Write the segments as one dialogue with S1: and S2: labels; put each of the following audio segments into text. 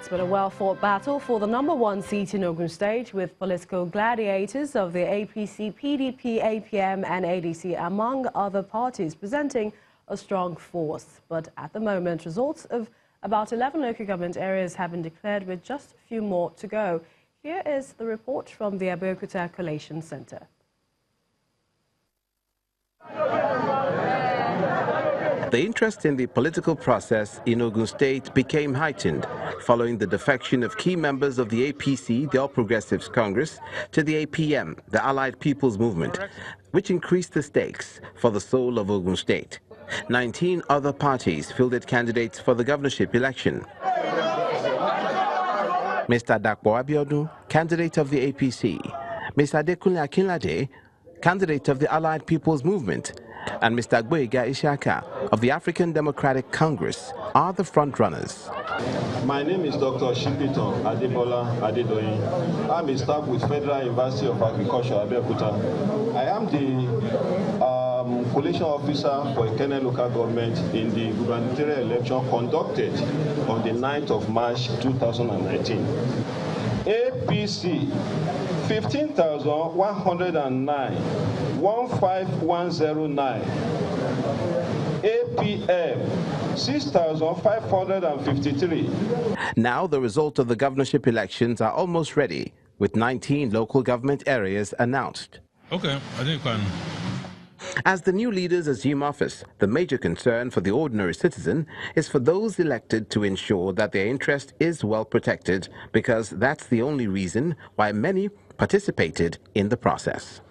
S1: It's been a well-fought battle for the #1 seat in Ogun State, with political gladiators of the APC, PDP, APM and ADC, among other parties, presenting a strong force. But at the moment, results of about 11 local government areas have been declared, with just a few more to go. Here is the report from the Abeokuta Collation Center.
S2: The interest in the political process in Ogun State became heightened following the defection of key members of the APC, the All Progressives Congress, to the APM, the Allied People's Movement, which increased the stakes for the soul of Ogun State. 19 other parties fielded candidates for the governorship election. Mr. Dakpo Abiodun, candidate of the APC, Mr. Adekunle Akinlade, candidate of the Allied People's Movement, and Mr. Agboyega Ishaka of the African Democratic Congress are the front-runners.
S3: My name is Dr. Shipiton Adebola Adedoyin. I'm a staff with Federal University of Agriculture, Abeokuta. I am the collation officer for Ikenne local government in the gubernatorial election conducted on the 9th of March 2019. APC 15,109, 15109. APM 6,553.
S2: Now the result of the governorship elections are almost ready, with 19 local government areas announced.
S4: Okay, I think I can.
S2: As the new leaders assume office, the major concern for the ordinary citizen is for those elected to ensure that their interest is well protected, because that's the only reason why many participated in the process.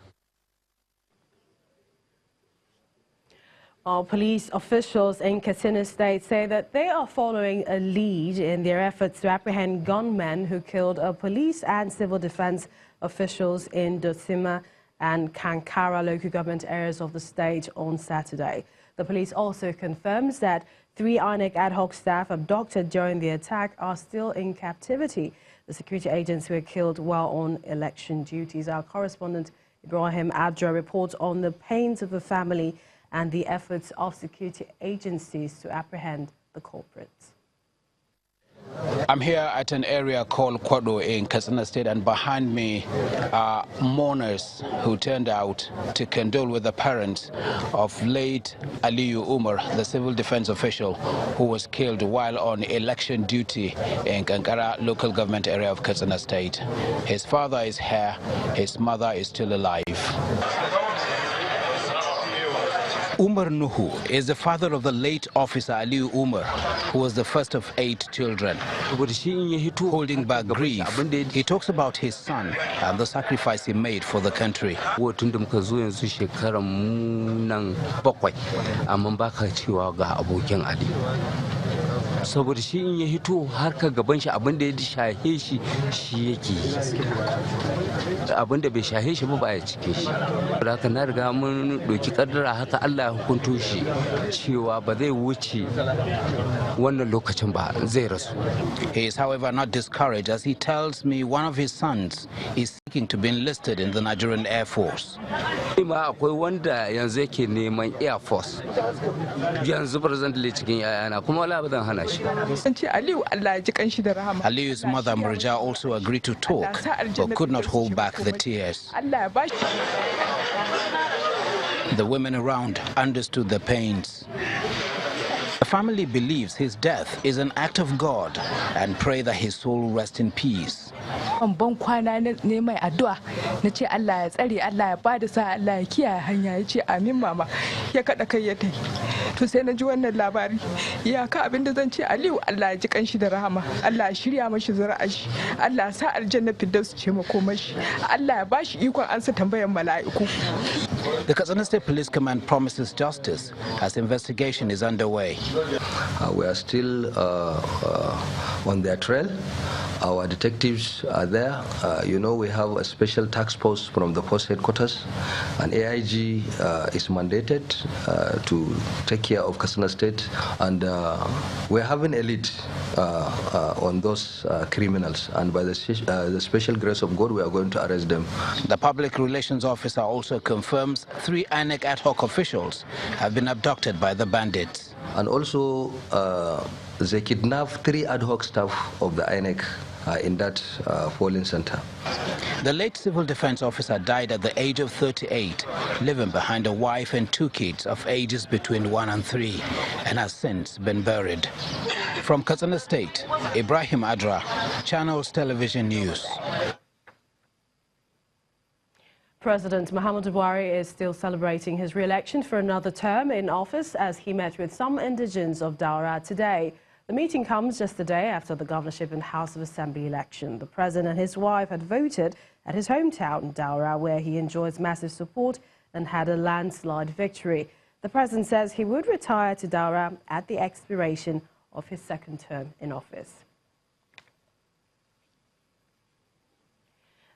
S1: Our police officials in Katsina State say that they are following a lead in their efforts to apprehend gunmen who killed police and civil defense officials in Dotsima and Kankara local government areas of the state on Saturday. The police also confirms that 3 INEC ad hoc staff abducted during the attack are still in captivity. The security agents were killed while on election duties. Our correspondent Ibrahim Adra reports on the pains of the family and the efforts of security agencies to apprehend the culprits.
S5: I'm here at an area called Kwado in Katsina State, and behind me are mourners who turned out to condole with the parents of late Aliyu Umar, the civil defense official who was killed while on election duty in Kankara local government area of Katsina State. His father is here, his mother is still alive. Umar Nuhu is the father of the late officer Aliyu Umar, who was the first of 8 children. Holding back grief, he talks about his son and the sacrifice he made for the country.
S6: Saboda shi in ya hito harka gaban shi abin da ya shahe shi shi yake abin da bai shahe shi ba ya cike shi. Da haka na riga mun doki kaddara haka Allah ya hukunto shi cewa ba zai wuce wannan lokacin ba, zai rasu.
S5: He is however not discouraged, as he tells me one of his sons is seeking to be enlisted in the Nigerian Air Force.
S6: Ma akwai wanda yanzu yake neman Air Force yanzu presently cikin yayana kuma wala ba zan hana shi.
S5: Aliyu's mother Murja also agreed to talk, but could not hold back the tears. The women around understood the pains. The family believes his death is an act of God and pray that his soul rest in peace.
S7: Ban kwana ne mai addu'a na ce Allah ya tsare, Allah ya bada sa, Allah ya kiyaye hanya, ya ce amin mama, ya kada kai ya tai. To sai na ji wannan labari, ya ka abin da zan ce Aliyu Allah ya ji kanshi da rahama, Allah ya shirya mashi zuri'ar shi, Allah ya sa aljanna firdaus ce makomar shi, Allah ya bashi ikon ansa tambayar mala'iku.
S5: The Katsina State Police Command promises justice as investigation is underway.
S8: We are still on their trail. Our detectives are there. You know, we have a special task force from the post headquarters, and AIG is mandated to take care of Katsina State, and we're having a lead on those criminals, and by the special grace of God, we are going to arrest them.
S5: The public relations officer also confirms 3 INEC ad hoc officials have been abducted by the bandits.
S8: And also, they kidnapped 3 ad hoc staff of the INEC in that polling center.
S5: The late civil defense officer died at the age of 38, leaving behind a wife and 2 kids of ages between 1 and 3, and has since been buried. From Katsina State, Ibrahim Adra, Channels Television News.
S1: President Muhammadu Buhari is still celebrating his re-election for another term in office as he met with some indigents of Daura today. The meeting comes just a day after the governorship and House of Assembly election. The president and his wife had voted at his hometown, Daura, where he enjoys massive support and had a landslide victory. The president says he would retire to Daura at the expiration of his 2nd term in office.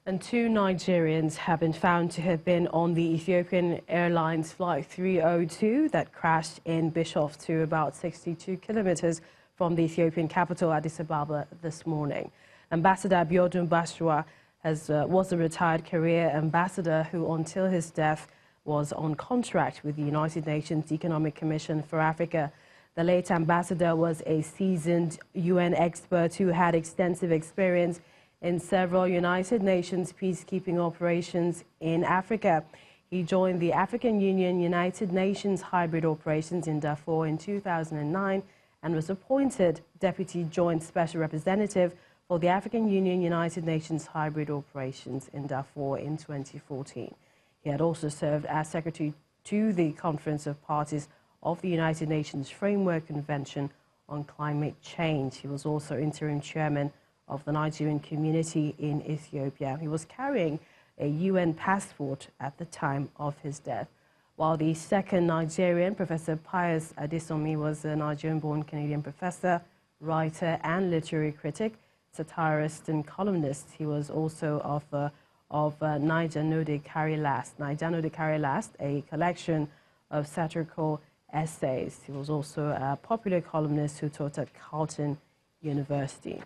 S1: And 2 Nigerians have been found to have been on the Ethiopian Airlines flight 302 that crashed in Bishoftu, about 62 kilometers from the Ethiopian capital, Addis Ababa, this morning. Ambassador Abiodun Bashwa was a retired career ambassador who, until his death, was on contract with the United Nations Economic Commission for Africa. The late ambassador was a seasoned UN expert who had extensive experience in several United Nations peacekeeping operations in Africa. He joined the African Union United Nations hybrid operations in Darfur in 2009 and was appointed Deputy Joint Special Representative for the African Union United Nations hybrid operations in Darfur in 2014. He had also served as Secretary to the Conference of Parties of the United Nations Framework Convention on Climate Change. He was also interim chairman of the Nigerian community in Ethiopia. He was carrying a UN passport at the time of his death. While the second Nigerian, Professor Pius Adesomi, was a Nigerian-born Canadian professor, writer and literary critic, satirist and columnist. He was also author of Niger No Dey Carry Last, a collection of satirical essays. He was also a popular columnist who taught at Carleton University.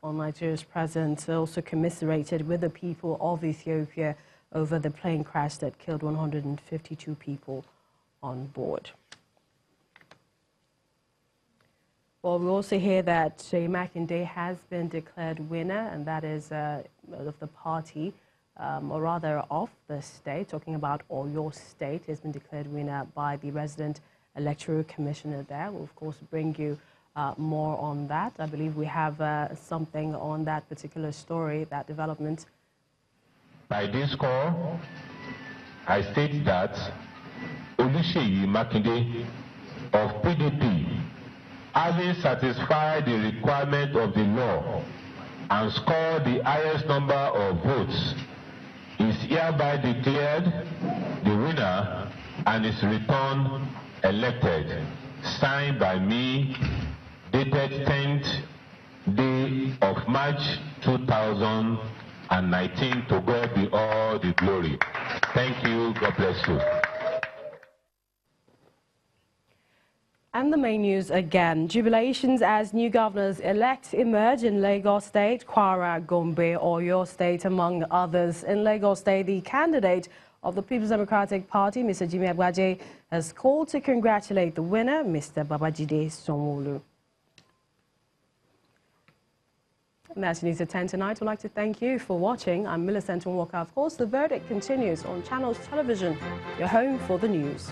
S1: Nigeria's president also commiserated with the people of Ethiopia over the plane crash that killed 152 people on board. Well, we also hear that Seyi Makinde has been declared winner, and that is of the party, or rather of the state, talking about Oyo State. He has been declared winner by the resident electoral commissioner there. We'll, of course, bring you more on that. I believe we have something on that particular story, that development.
S4: By this call, I state that Seyi Makinde of PDP, having satisfied the requirement of the law and scored the highest number of votes, is hereby declared the winner and is returned elected. Signed by me, dated 10th day of March 2019. To God be all the glory. Thank you. God bless you.
S1: And the main news again. Jubilations as new governors-elect emerge in Lagos State, Kwara, Gombe, Oyo State, among others. In Lagos State, the candidate of the People's Democratic Party, Mr. Jimmy Agbaje, has called to congratulate the winner, Mr. Babajide Sanwo-Olu. And that's news at 10 tonight. I'd like to thank you for watching. I'm Millicent Walker. Of course, the verdict continues on Channels Television, your home for the news.